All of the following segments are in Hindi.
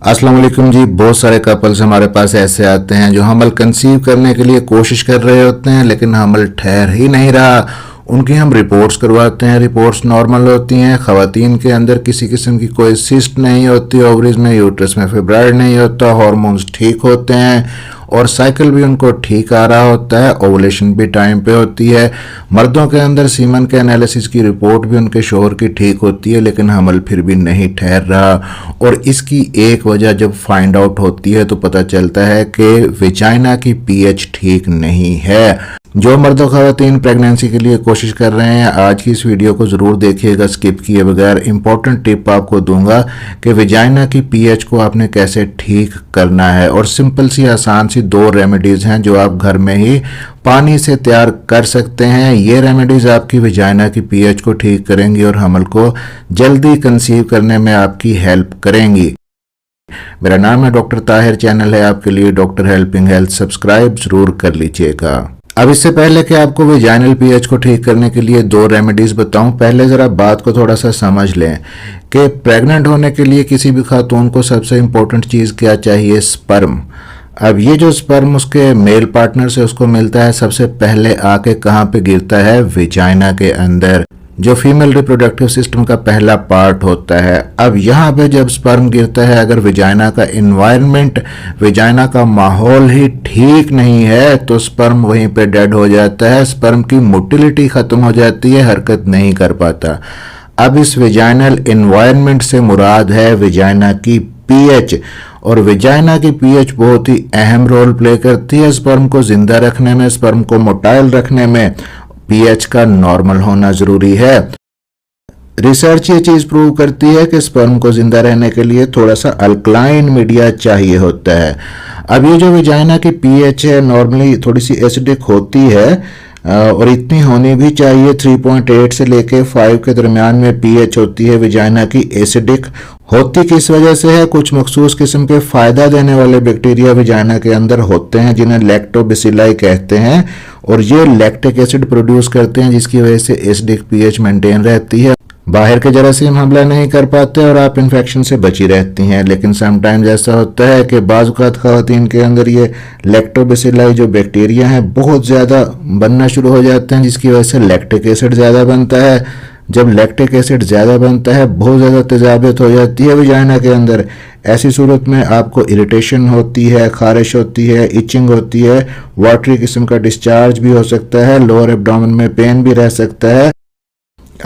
अस्सलाम वालेकुम जी। बहुत सारे कपल्स हमारे पास ऐसे आते हैं जो हमल कंसीव करने के लिए कोशिश कर रहे होते हैं, लेकिन हमल ठहर ही नहीं रहा। उनकी हम रिपोर्ट्स करवाते हैं, रिपोर्ट्स नॉर्मल होती हैं। ख़वातीन के अंदर किसी किस्म की कोई सिस्ट नहीं होती, ओवरीज में यूट्रस में फिब्राइड नहीं होता, हार्मोन्स ठीक होते हैं और साइकिल भी उनको ठीक आ रहा होता है, ओवुलेशन भी टाइम पे होती है। मर्दों के अंदर सीमन के एनालिसिस की रिपोर्ट भी उनके शोहर की ठीक होती है, लेकिन हमल फिर भी नहीं ठहर रहा। और इसकी एक वजह जब फाइंड आउट होती है तो पता चलता है कि वेजाइना की पीएच ठीक नहीं है। जो मर्द और ख़वातीन प्रेगनेंसी के लिए कोशिश कर रहे हैं, आज की इस वीडियो को ज़रूर देखिएगा स्किप किए बगैर। इंपॉर्टेंट टिप आपको दूंगा कि वेजाइना की पीएच को आपने कैसे ठीक करना है, और सिंपल सी आसान सी 2 रेमेडीज़ हैं जो आप घर में ही पानी से तैयार कर सकते हैं। ये रेमेडीज़ आपकी वेजाइना की पीएच को ठीक करेंगी और हमल को जल्दी कंसीव करने में आपकी हेल्प करेंगी। मेरा नाम है डॉक्टर ताहिर, चैनल है आपके लिए डॉक्टर हेल्पिंग हेल्थ, सब्सक्राइब जरूर कर लीजिएगा। अब इससे पहले कि आपको वेजाइनल पीएच को ठीक करने के लिए 2 रेमेडीज बताऊं, पहले ज़रा बात को थोड़ा सा समझ लें कि प्रेग्नेंट होने के लिए किसी भी खातून को सबसे इम्पोर्टेंट चीज़ क्या चाहिए? स्पर्म। अब ये जो स्पर्म उसके मेल पार्टनर से उसको मिलता है, सबसे पहले आके कहाँ पे गिरता है? वेजाइना के अंदर, जो फीमेल रिप्रोडक्टिव सिस्टम का पहला पार्ट होता है। अब यहाँ पे जब स्पर्म गिरता है, अगर वेजाइना का इन्वायरमेंट, वेजाइना का माहौल ही ठीक नहीं है तो स्पर्म वहीं पे डेड हो जाता है, स्पर्म की मोटिलिटी खत्म हो जाती है, हरकत नहीं कर पाता। अब इस वेजाइनल इन्वायरमेंट से मुराद है वेजाइना की पीएच, और वेजाइना की पीएच बहुत ही अहम रोल प्ले करती है स्पर्म को जिंदा रखने में, स्पर्म को मोटाइल रखने में। पीएच का नॉर्मल होना जरूरी है। रिसर्च ये चीज प्रूव करती है कि स्पर्म को जिंदा रहने के लिए थोड़ा सा अल्कलाइन मीडिया चाहिए होता है। अब ये जो वेजाइना की पीएच है नॉर्मली थोड़ी सी एसिडिक होती है, और इतनी होनी भी चाहिए। 3.8 से लेके 5 के दरमियान में पीएच होती है वेजाइना की। एसिडिक होती किस वजह से है? कुछ मखसूस किस्म के फायदा देने वाले बैक्टीरिया वेजाइना के अंदर होते हैं जिन्हें लैक्टोबैसिलाई कहते हैं, और ये लैक्टिक एसिड प्रोड्यूस करते हैं जिसकी वजह से एसिडिक पीएच मेंटेन रहती है। बाहर के जरासीम हमला नहीं कर पाते और आप इन्फेक्शन से बची रहती हैं। लेकिन समटाइम्स ऐसा होता है कि बाज़ औक़ात ख़वातीन के अंदर ये लैक्टोबैसिलाई जो बैक्टीरिया हैं बहुत ज़्यादा बनना शुरू हो जाते हैं, जिसकी वजह से लैक्टिक एसिड ज़्यादा बनता है। जब लैक्टिक एसिड ज़्यादा बनता है, बहुत ज़्यादा तेज़ाबियत हो जाती है वेजाइना के अंदर। ऐसी सूरत में आपको इरिटेशन होती है, खारिश होती है, इचिंग होती है, वाटरी किस्म का डिस्चार्ज भी हो सकता है, लोअर एब्डोमेन में पेन भी रह सकता है।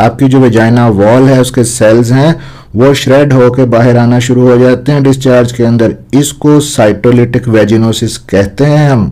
आपकी जो वेजाइना वॉल है उसके सेल्स हैं वो श्रेड होकर बाहर आना शुरू हो जाते हैं डिस्चार्ज के अंदर। इसको साइटोलिटिक वेजिनोसिस कहते हैं हम।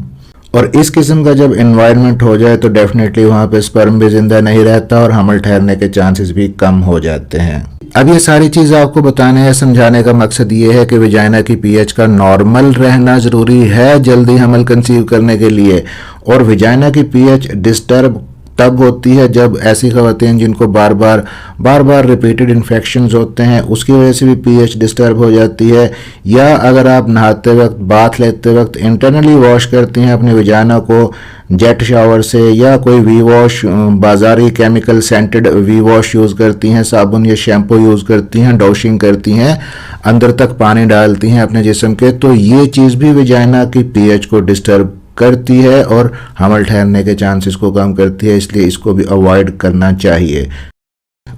और इस किस्म का जब एनवायरनमेंट हो जाए तो डेफिनेटली वहाँ पे स्पर्म भी जिंदा नहीं रहता और हमल ठहरने के चांसेस भी कम हो जाते हैं। अब ये सारी चीज़ आपको बताने या समझाने का मकसद ये है कि वेजाइना की पीएच का नॉर्मल रहना ज़रूरी है जल्दी हमल कंसीव करने के लिए। और वेजाइना की पीएच डिस्टर्ब तब होती है जब ऐसी ख़वातीन जिनको बार बार रिपीटेड इन्फेक्शंस होते हैं उसकी वजह से भी पीएच डिस्टर्ब हो जाती है, या अगर आप नहाते वक्त, बाथ लेते वक्त इंटरनली वॉश करती हैं अपनी वेजाइना को जेट शावर से, या कोई वी वॉश, बाजारी chemical scented V wash use करती हैं, साबुन या शैम्पू यूज़ करती हैं, डॉशिंग करती हैं, अंदर तक पानी डालती हैं अपने जिस्म के, तो ये चीज़ भी वेजाइना की पीएच को डिस्टर्ब करती है और हमल ठहरने के चांसेस को कम करती है, इसलिए इसको भी अवॉइड करना चाहिए।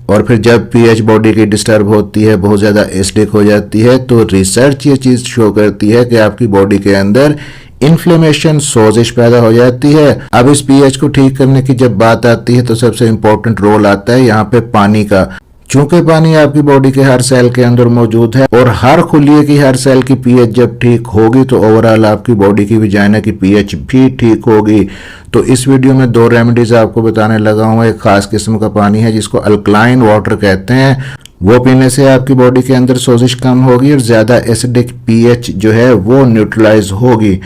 और फिर जब पीएच बॉडी की डिस्टर्ब होती है, बहुत ज़्यादा एसिडिक हो जाती है, तो रिसर्च ये चीज़ शो करती है कि आपकी बॉडी के अंदर इन्फ्लेमेशन, सोजिश पैदा हो जाती है। अब इस पीएच को ठीक करने की जब बात आती है तो सबसे इंपॉर्टेंट रोल आता है यहाँ पे पानी का। चूंकि पानी आपकी बॉडी के हर सेल के अंदर मौजूद है और हर खुलिये की हर सेल की पीएच जब ठीक होगी तो ओवरऑल आपकी बॉडी की वेजाइना की पीएच भी ठीक होगी। तो इस वीडियो में 2 रेमेडीज आपको बताने लगा हूँ। एक खास किस्म का पानी है जिसको अल्कलाइन वाटर कहते हैं, वो पीने से आपकी बॉडी के अंदर सोजिश कम होगी और ज़्यादा एसिडिक पीएच जो है वो न्यूट्रलाइज होगी।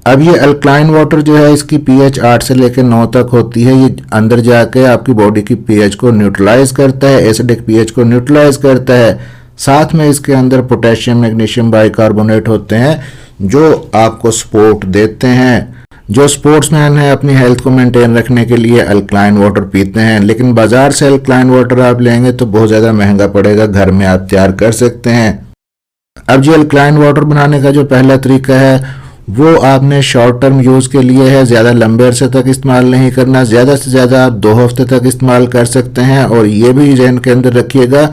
अब ये अल्कलाइन वाटर जो है इसकी पीएच 8 से लेकर 9 तक होती है। ये अंदर जाके आपकी बॉडी की पीएच को न्यूट्रलाइज करता है, एसिडिक पीएच को न्यूट्रलाइज करता है। साथ में इसके अंदर पोटेशियम, मैग्नीशियम बाइकार्बोनेट होते हैं जो आपको सपोर्ट देते हैं। जो स्पोर्ट्समैन है अपनी हेल्थ को मेंटेन रखने के लिए अल्कलाइन वाटर पीते हैं, लेकिन बाजार से अल्कलाइन वाटर आप लेंगे तो बहुत ज़्यादा महंगा पड़ेगा। घर में आप तैयार कर सकते हैं। अब जी अल्कलाइन वाटर बनाने का जो पहला तरीका है वो आपने शॉर्ट टर्म यूज़ के लिए है, ज़्यादा लंबे अरसे तक इस्तेमाल नहीं करना, ज़्यादा से ज़्यादा आप 2 हफ्ते तक इस्तेमाल कर सकते हैं। और ये भी जहन के अंदर रखिएगा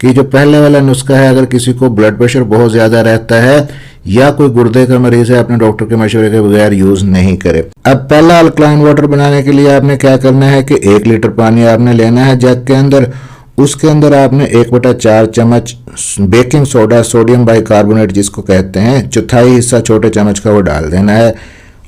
कि जो पहले वाला नुस्खा है, अगर किसी को ब्लड प्रेशर बहुत ज़्यादा रहता है या कोई गुर्दे का मरीज़ है, अपने डॉक्टर के मशवरे के बगैर यूज़ नहीं करे। अब पहला अल्कलाइन वाटर बनाने के लिए आपने क्या करना है कि 1 लीटर पानी आपने लेना है जग के अंदर, उसके अंदर आपने 1/4 चम्मच बेकिंग सोडा, सोडियम बाइकार्बोनेट जिसको कहते हैं, चौथाई हिस्सा छोटे चम्मच का वो डाल देना है।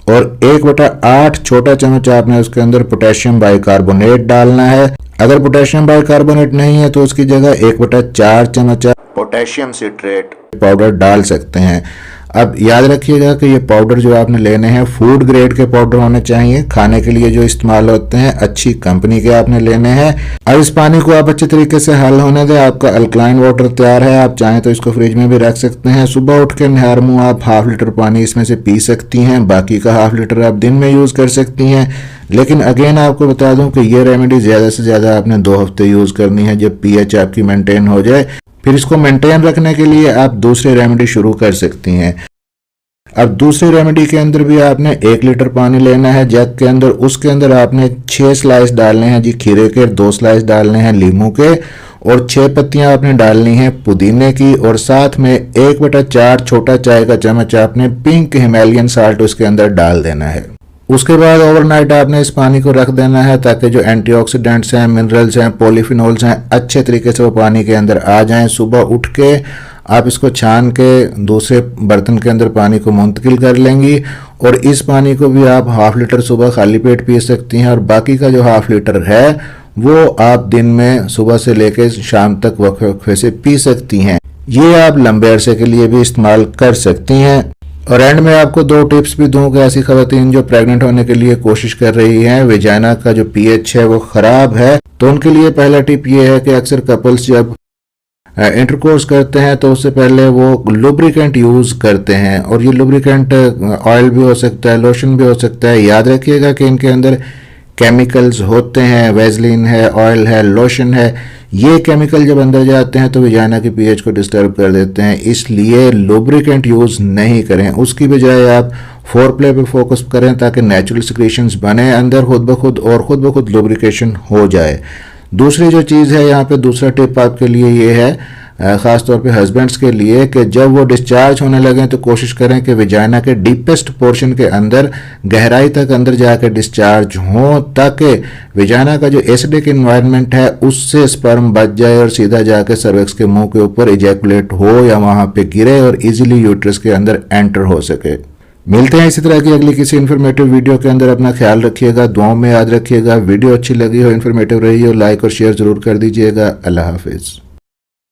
और 1/8 छोटा चम्मच आपने उसके अंदर पोटेशियम बाइकार्बोनेट डालना है। अगर पोटेशियम बाइकार्बोनेट नहीं है तो उसकी जगह 1/4 चम्मच पोटेशियम सिट्रेट पाउडर डाल सकते हैं। अब याद रखिएगा कि ये पाउडर जो आपने लेने हैं फूड ग्रेड के पाउडर होने चाहिए, खाने के लिए जो इस्तेमाल होते हैं अच्छी कंपनी के आपने लेने हैं। अब इस पानी को आप अच्छे तरीके से हल होने दें, आपका अल्कलाइन वाटर तैयार है। आप चाहें तो इसको फ्रिज में भी रख सकते हैं। सुबह उठ के नहर मुंह आप 1/2 लीटर पानी इसमें से पी सकती हैं, बाकी का 1/2 लीटर आप दिन में यूज़ कर सकती हैं। लेकिन अगेन आपको बता दूं कि ये रेमेडी ज़्यादा से ज़्यादा आपने 2 हफ्ते यूज़ करनी है, जब पीएच आपकी मेंटेन हो जाए। फिर इसको मेंटेन रखने के लिए आप दूसरी रेमेडी शुरू कर सकती हैं। अब दूसरी रेमेडी के अंदर भी आपने 1 लीटर पानी लेना है जग के अंदर, उसके अंदर आपने 6 स्लाइस डालने हैं जी खीरे के, 2 स्लाइस डालने हैं लीमू के, और 6 पत्तियां आपने डालनी है पुदीने की, और साथ में 1/4 छोटा चाय का चम्मच आपने पिंक हिमालयन साल्ट उसके अंदर डाल देना है। उसके बाद ओवरनाइट आपने इस पानी को रख देना है ताकि जो एंटीऑक्सीडेंट्स हैं, मिनरल्स हैं, पॉलीफिनोल्स हैं, अच्छे तरीके से वो पानी के अंदर आ जाएं। सुबह उठ के आप इसको छान के दूसरे बर्तन के अंदर पानी को मुंतकिल कर लेंगी, और इस पानी को भी आप 1/2 लीटर सुबह खाली पेट पी सकती हैं, और बाकी का जो 1/2 लीटर है वो आप दिन में सुबह से लेकर शाम तक वक्फे से पी सकती हैं। ये आप लंबे अरसे के लिए भी इस्तेमाल कर सकती हैं। और एंड में आपको 2 टिप्स भी दूं कि ऐसी खवातीन जो प्रेग्नेंट होने के लिए कोशिश कर रही हैं, वेजाइना का जो पीएच है वो खराब है, तो उनके लिए पहला टिप ये है कि अक्सर कपल्स जब इंटरकोर्स करते हैं तो उससे पहले वो लुब्रिकेंट यूज़ करते हैं, और ये लुब्रिकेंट ऑयल भी हो सकता है, लोशन भी हो सकता है। याद रखिएगा कि इनके अंदर केमिकल्स होते हैं, वेजलिन है, ऑयल है, लोशन है। ये केमिकल जब अंदर जाते हैं तो वेजाइना की पीएच को डिस्टर्ब कर देते हैं, इसलिए लुब्रिकेंट यूज़ नहीं करें। उसकी बजाय आप फोरप्ले पे फोकस करें ताकि नेचुरल सिक्रीशंस बने अंदर खुद ब खुद, और खुद ब खुद लुब्रिकेशन हो जाए। दूसरी जो चीज़ है यहाँ पे, दूसरा टिप आपके लिए ये है, ख़ास तौर पे हस्बैंड्स के लिए, कि जब वो डिस्चार्ज होने लगें तो कोशिश करें कि वेजाइना के डीपेस्ट पोर्शन के अंदर गहराई तक अंदर जाकर डिस्चार्ज हो, ताकि वेजाइना का जो एसिडिक इन्वायरमेंट है उससे स्पर्म बच जाए और सीधा जाकर सर्विक्स के मुंह के ऊपर इजैकुलेट हो या वहाँ पे गिरे और इजीली यूट्रस के अंदर एंटर हो सके। मिलते हैं इसी तरह की अगली किसी इन्फॉर्मेटिव वीडियो के अंदर। अपना ख्याल रखिएगा, दुआओं में याद रखिएगा। वीडियो अच्छी लगी हो, इन्फॉर्मेटिव रही हो, लाइक और शेयर जरूर कर दीजिएगा। अल्लाह हाफिज़।